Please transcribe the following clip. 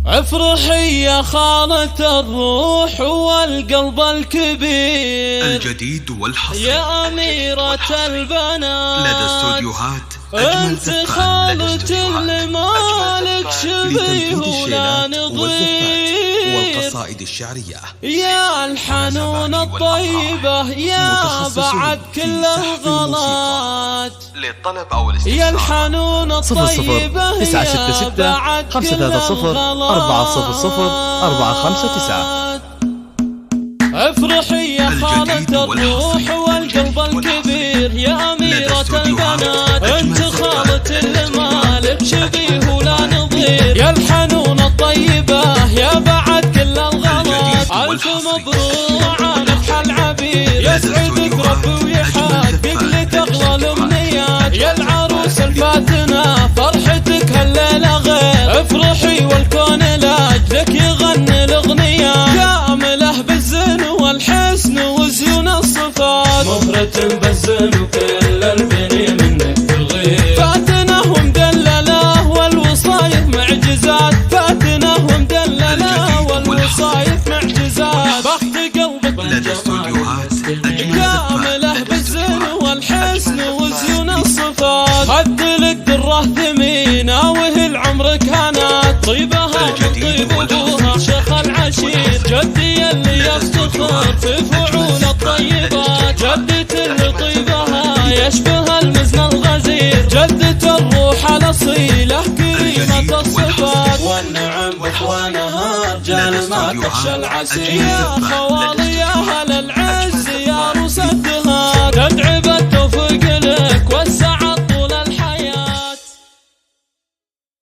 افرحي يا خالة الروح والقلب الكبير الجديد والحصري يا أميرة البنات لدى استوديوهات انت خالة اللي مالك شبيه ولا نظير والقصائد الشعرية يا الحنون الطيبة يا بعد كل الغلات للطلب أو الاستفسار يا الحنون الطيبة يا بعد كل الغلات 966 افرحي يا خالة الروح والقلب الكبير يا أميرة البنات انت خالة اللي مالك شبيه ولا نظير يا الحنون الطيبة يا بعد كل الغلط ألف مبروك على العبير يسعدك ربي ويحقق لك أغلى الأمنيات يا العروس الفاتنة فرحتك هالليلة غير افرحي والكون لاجلك يغني الأغنيات كامله بالزين والحسن وزيون الصفات مهرة بالزين وكل البني منك تغير فاتنه ومدلله والوصايف معجزات فاتنه ومدلله والوصايف معجزات بخت قلبك بالجمال كامله بالزين والحسن وزيون الصفات هدلك دره ثمينه وهي العمر كانت طيبها من طيب ابوها شيخ العشير جدي اللي يفتخر في فعول الطيبات جدة اللي طيبها يشبه المزن الغزير جدة الروح الأصيلة كريمة الصفات والنعم بإخوانها رجال ما تخشى العسير يا خوالي يا أهل العز يا روس الدهار تدعي